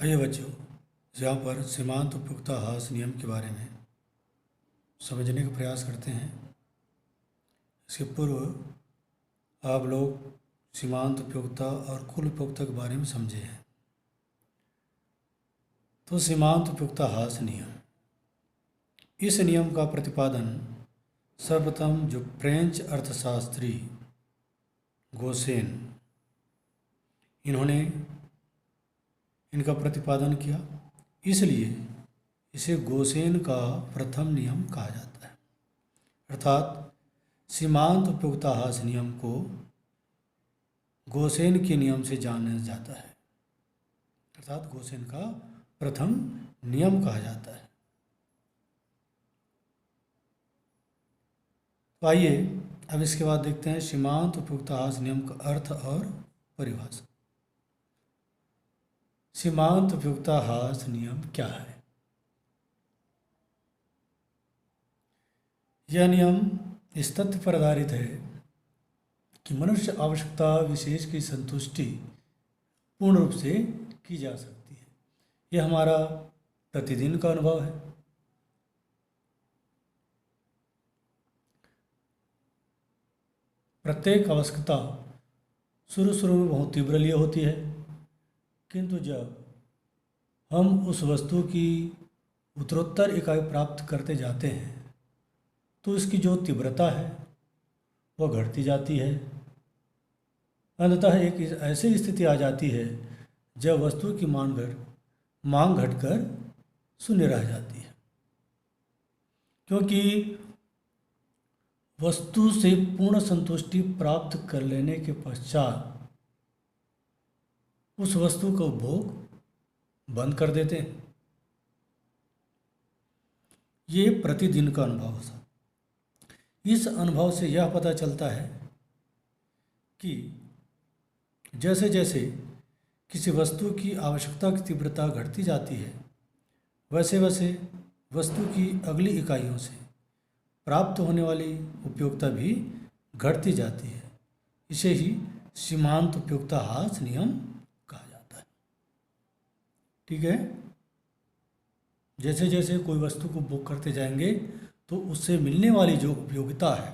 आइए बच्चों, यहाँ पर सीमांत उपयुक्तता ह्रास नियम के बारे में समझने का प्रयास करते हैं। इसके पूर्व आप लोग सीमांत उपयुक्तता और कुल उपयुक्तता के बारे में समझे हैं। तो सीमांत उपयुक्तता ह्रास नियम, इस नियम का प्रतिपादन सर्वप्रथम जो फ्रेंच अर्थशास्त्री गोसेन, इन्होंने इनका प्रतिपादन किया, इसलिए इसे गोसेन का प्रथम नियम कहा जाता है। अर्थात सीमांत उपयुक्तता ह्रास नियम को गोसेन के नियम से जाना जाता है, अर्थात गोसेन का प्रथम नियम कहा जाता है। तो आइए अब इसके बाद देखते हैं सीमांत उपयुक्तता ह्रास नियम का अर्थ और परिभाषा। सीमांत उपयुक्तता ह्रास नियम क्या है? यह नियम इस तथ्य पर आधारित है कि मनुष्य आवश्यकता विशेष की संतुष्टि पूर्ण रूप से की जा सकती है। यह हमारा प्रतिदिन का अनुभव है। प्रत्येक आवश्यकता शुरू में बहुत तीव्र होती है, किंतु जब हम उस वस्तु की उत्तरोत्तर इकाई प्राप्त करते जाते हैं तो इसकी जो तीव्रता है वह घटती जाती है। अंततः एक ऐसी स्थिति आ जाती है जब वस्तु की मांग घटकर शून्य रह जाती है, क्योंकि वस्तु से पूर्ण संतुष्टि प्राप्त कर लेने के पश्चात उस वस्तु का उपभोग बंद कर देते हैं। ये प्रतिदिन का अनुभव है। इस अनुभव से यह पता चलता है कि जैसे जैसे किसी वस्तु की आवश्यकता की तीव्रता घटती जाती है, वैसे वैसे वस्तु की अगली इकाइयों से प्राप्त होने वाली उपयोगिता भी घटती जाती है। इसे ही सीमांत उपयुक्तता ह्रास नियम कहा जाता है। ठीक है, जैसे जैसे कोई वस्तु को उपभोग करते जाएंगे तो उससे मिलने वाली जो उपयोगिता है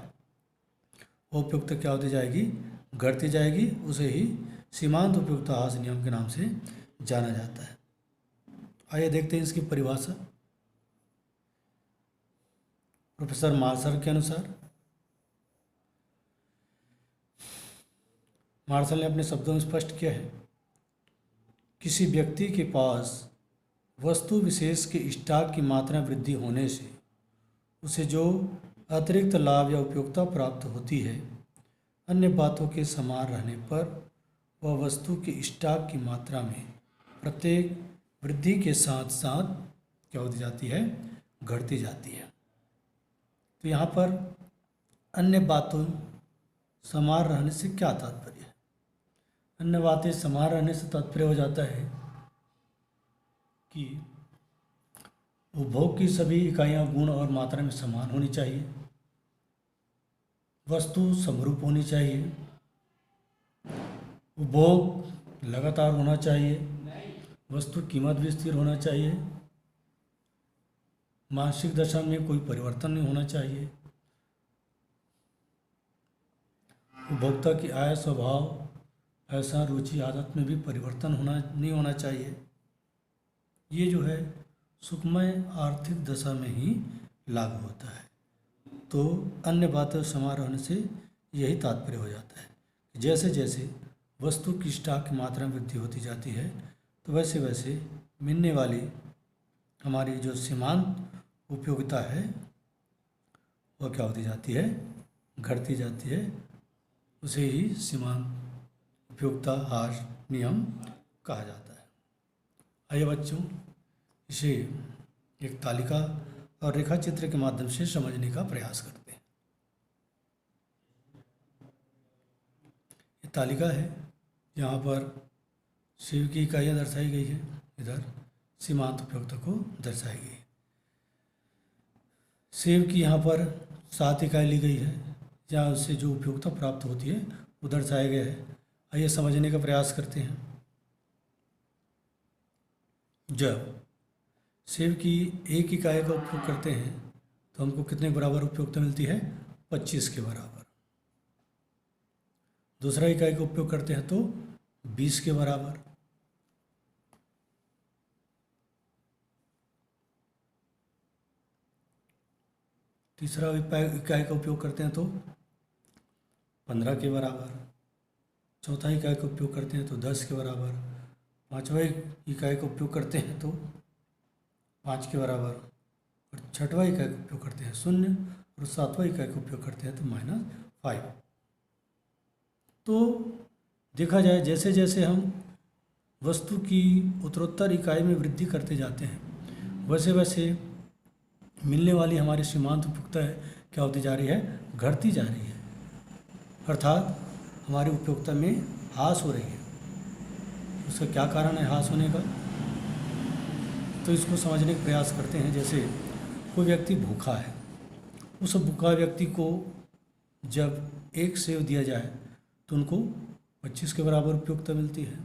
वो उपयुक्तता क्या होती जाएगी? घटती जाएगी। उसे ही सीमांत उपयुक्तता ह्रास नियम के नाम से जाना जाता है। आइए देखते हैं इसकी परिभाषा। प्रोफेसर मार्शल के अनुसार, मार्शल ने अपने शब्दों में स्पष्ट किया है, किसी व्यक्ति के पास वस्तु विशेष के स्टॉक की मात्रा वृद्धि होने से उसे जो अतिरिक्त लाभ या उपयोगिता प्राप्त होती है, अन्य बातों के समान रहने पर वह वस्तु के स्टॉक की मात्रा में प्रत्येक वृद्धि के साथ साथ क्या होती जाती है? घटती जाती है। तो यहाँ पर अन्य बातों समान रहने से क्या तात्पर्य है? अन्य बातें समान रहने से तात्पर्य हो जाता है कि उपभोग की सभी इकाइयाँ गुण और मात्रा में समान होनी चाहिए, वस्तु समरूप होनी चाहिए, उपभोग लगातार होना चाहिए, वस्तु कीमत भी स्थिर होना चाहिए, मानसिक दशा में कोई परिवर्तन नहीं होना चाहिए, उपभोक्ता की आय, स्वभाव, ऐसा रुचि, आदत में भी परिवर्तन नहीं होना चाहिए। ये जो है सुखमय आर्थिक दशा में ही लागू होता है। तो अन्य बातों समान रहने से यही तात्पर्य हो जाता है कि जैसे जैसे वस्तु की स्टॉक की मात्रा में वृद्धि होती जाती है तो वैसे वैसे मिलने वाली हमारी जो सीमांत उपयोगिता है वह क्या होती जाती है? घटती जाती है। उसे ही सीमांत उपयोगिता ह्रास नियम कहा जाता है। आइए बच्चों, इसे एक तालिका और रेखा चित्र के माध्यम से समझने का प्रयास करते हैं। ये तालिका है, यहाँ पर शिव की इकाइयाँ दर्शाई गई है, इधर सीमांत उपयोगिता को दर्शाई गई है। शिव की यहाँ पर 7 इकाई ली गई है, जहाँ उससे जो उपयोगिता प्राप्त होती है वो दर्शाया गया है। आइए समझने का प्रयास करते हैं। जब सेव की एक इकाई का उपयोग करते हैं तो हमको कितने के बराबर उपयोगिता मिलती है? 25 के बराबर। दूसरा इकाई का उपयोग करते हैं तो 20 के बराबर। तीसरा इकाई का उपयोग करते हैं तो 15 के बराबर। चौथा इकाई का उपयोग करते हैं तो 10 के बराबर। पांचवा इकाई का उपयोग करते हैं तो 5 के बराबर। और छठवा इकाई का उपयोग करते हैं 0। और सातवां इकाई का उपयोग करते हैं तो -5। तो देखा जाए जैसे जैसे हम वस्तु की उत्तरोत्तर इकाई में वृद्धि करते जाते हैं वैसे वैसे मिलने वाली हमारी सीमांत उपयोगिता क्या होती जा रही है? घटती जा रही है, अर्थात हमारी उपयोगिता में ह्रास हो रही है। उसका क्या कारण है ह्रास होने का? तो इसको समझने का प्रयास करते हैं। जैसे कोई व्यक्ति भूखा है, उस भूखा व्यक्ति को जब एक सेव दिया जाए तो उनको 25 के बराबर उपयोगिता मिलती है।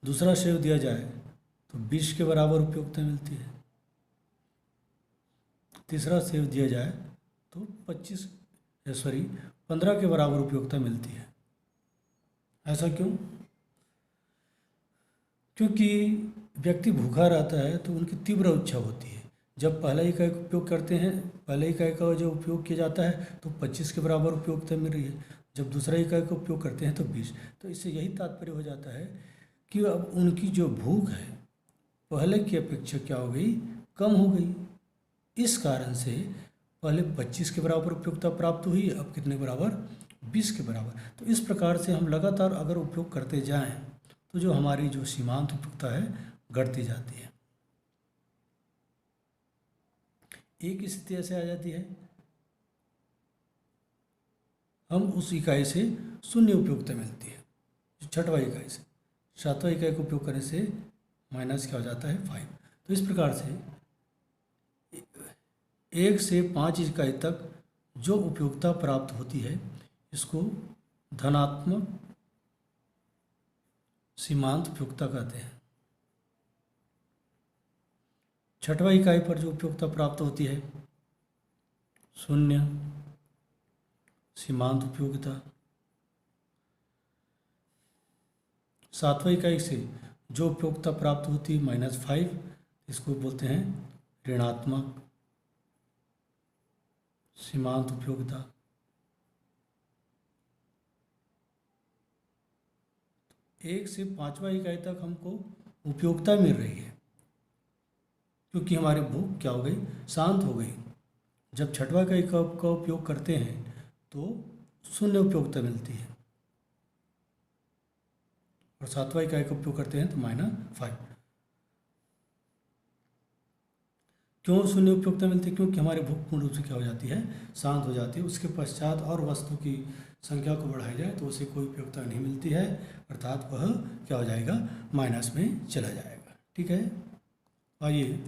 दूसरा सेव दिया जाए तो 20 के बराबर उपयोगिता मिलती है। तीसरा सेव दिया जाए तो 15 के बराबर उपयोगिता मिलती है। ऐसा क्यों? क्योंकि व्यक्ति भूखा रहता है तो उनकी तीव्र इच्छा होती है। जब पहला इकाई का उपयोग करते हैं, पहले इकाई का जो उपयोग किया जाता है तो 25 के बराबर उपयोगिता मिल रही है। जब दूसरा इकाई का उपयोग करते हैं तो 20। तो इससे यही तात्पर्य हो जाता है कि अब उनकी जो भूख है पहले की अपेक्षा क्या हो गई? कम हो गई। इस कारण से पहले 25 के बराबर उपयोगिता प्राप्त हुई, अब कितने बराबर? 20 के बराबर। तो इस प्रकार से हम लगातार अगर उपयोग करते जाएं तो जो हमारी जो सीमांत उपयोगिता है घटती जाती है। एक स्थिति ऐसे आ जाती है हम उस इकाई से शून्य उपयोगिता मिलती है, छठवा इकाई से। सातवां इकाई का उपयोग करने से माइनस क्या हो जाता है? 5। तो इस प्रकार से 1 से 5 इकाई तक जो उपयोगिता प्राप्त होती है इसको धनात्मक सीमांत उपयोगिता कहते हैं। छठवा इकाई पर जो उपयोगिता प्राप्त होती है 0 सीमांत उपयोगिता। सातवां इकाई से जो उपयोगिता प्राप्त होती है -5, इसको बोलते हैं ऋणात्मक सीमांत उपयोगिता। एक से पांचवा इकाई तक हमको उपयोगिता मिल रही है क्योंकि हमारी भूख क्या हो गई? शांत हो गई। जब छठवा इकाई का उपयोग करते हैं तो शून्य उपयोगिता मिलती है और सातवां इकाई का उपयोग करते हैं तो -5। क्यों शून्य उपयोगिता मिलती है? क्योंकि हमारी भूख पूर्ण रूप से क्या हो जाती है? शांत हो जाती है। उसके पश्चात और वस्तु की संख्या को बढ़ाई जाए तो उसे कोई उपयोगिता नहीं मिलती है, अर्थात वह क्या हो जाएगा? माइनस में चला जाएगा। ठीक है, आइए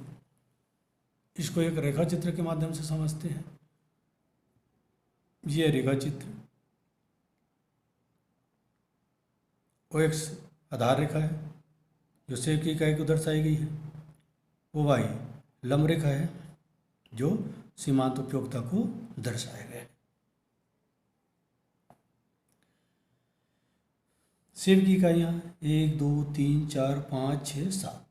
इसको एक रेखा चित्र के माध्यम से समझते हैं। ये रेखा चित्र ओ एक्स आधार रेखा है जो सेव की इकाई को दर्शाई गई है। ओ वाई लंब रेखा है जो सीमांत उपयोगिता को दर्शाया गया है। सेव की इकाइयाँ 1, 2, 3, 4, 5, 6, 7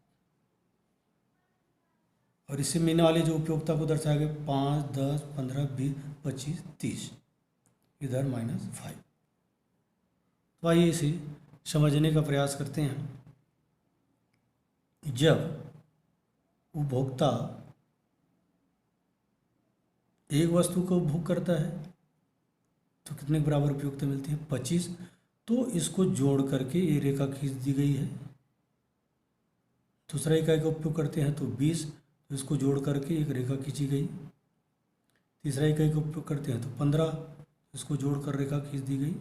और इससे मिलने वाली जो उपयोगिता को दर्शाया गया 5, 10, 15, 20, 25, 30, इधर -5। तो आइए इसे समझने का प्रयास करते हैं। जब उपभोक्ता एक वस्तु को उपभोग करता है तो कितने के बराबर उपयोगिता मिलती है? 25। तो इसको जोड़ करके ये रेखा खींच दी गई है। दूसरा इकाई का उपयोग करते हैं तो 20, तो इसको जोड़ करके एक रेखा खींची गई। तीसरा इकाई का उपयोग करते हैं तो 15, इसको जोड़कर रेखा खींच दी गई।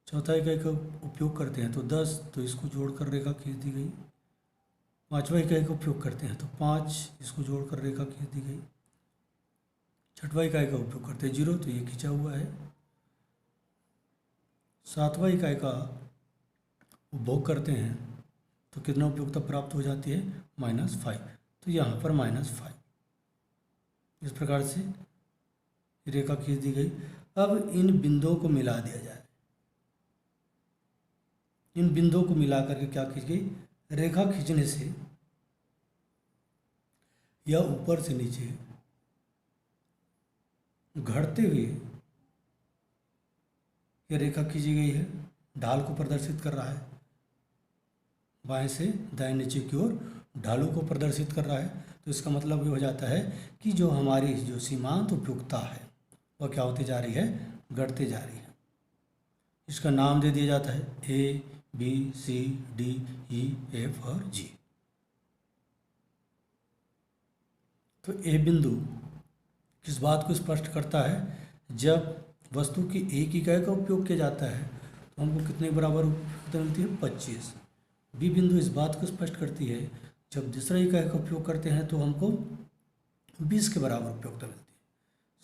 चौथा इकाई का उपयोग करते हैं तो 10, तो इसको जोड़कर रेखा खींच दी गई। पांचवा इकाई का उपयोग करते हैं तो 5, इसको जोड़कर रेखा खींच दी गई। छठवा इकाई का उपयोग करते हैं 0, तो ये खींचा हुआ है। सातवां इकाई का उपभोग करते हैं तो कितना उपयोगिता प्राप्त हो जाती है, -5। तो यहाँ पर -5। इस प्रकार से रेखा खींच दी गई। अब इन बिंदुओं को मिला दिया जाए। इन बिंदुओं को मिला करके क्या खींच गई, रेखा खींचने से या ऊपर से नीचे घटते हुए यह रेखा खींची गई है, ढाल को प्रदर्शित कर रहा है। बाएं से दाएं नीचे की ओर ढालों को प्रदर्शित कर रहा है। तो इसका मतलब ये हो जाता है कि जो हमारी जो सीमांत उपयुक्तता है वह क्या होती जा रही है, घटते जा रही है। इसका नाम दे दिया जाता है A, B, C, D, E, F और G। तो ए बिंदु किस बात को स्पष्ट करता है, जब वस्तु की एक इकाई का उपयोग किया जाता है तो हमको कितने बराबर उपयोगिता मिलती है, 25। बी बिंदु इस बात को स्पष्ट करती है, जब दूसरा इकाई का उपयोग करते हैं तो हमको 20 के बराबर उपयोगिता मिलती है।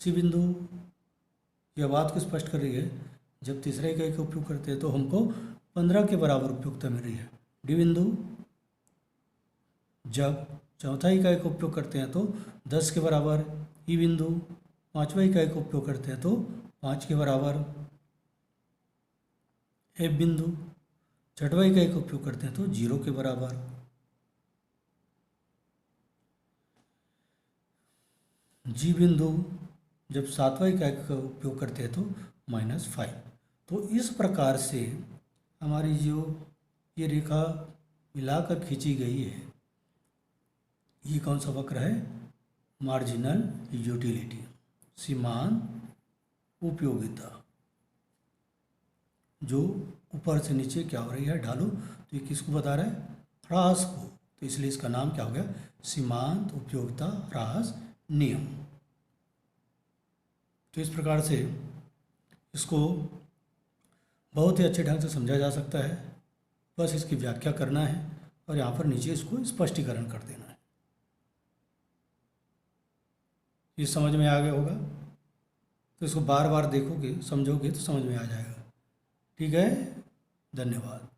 सी बिंदु यह बात को स्पष्ट कर रही है, जब तीसरा इकाई का उपयोग करते हैं तो हमको 15 के बराबर उपयोगिता मिल रही है। डी बिंदु जब चौथा इकाई का उपयोग करते हैं तो 10 के बराबर। ई बिंदु पांचवा इकाई का उपयोग करते हैं तो 5 के बराबर। एफ बिंदु छठवा इकाई का उपयोग करते हैं तो 0 के बराबर। जी बिंदु जब सातवां इकाई का उपयोग करते हैं तो -5। तो इस प्रकार से हमारी जो ये रेखा मिलाकर खींची गई है, ये कौन सा वक्र है, मार्जिनल यूटिलिटी, सीमांत उपयोगिता, जो ऊपर से नीचे क्या हो रही है, ढालू। तो ये किसको बता रहा है, ह्रास को। तो इसलिए इसका नाम क्या हो गया, सीमांत उपयोगिता ह्रास नियम। तो इस प्रकार से इसको बहुत ही अच्छे ढंग से समझा जा सकता है। बस इसकी व्याख्या करना है और यहाँ पर नीचे इसको स्पष्टीकरण कर देना है। ये समझ में आ गया होगा, तो इसको बार बार देखोगे, समझोगे तो समझ में आ जाएगा। ठीक है, धन्यवाद।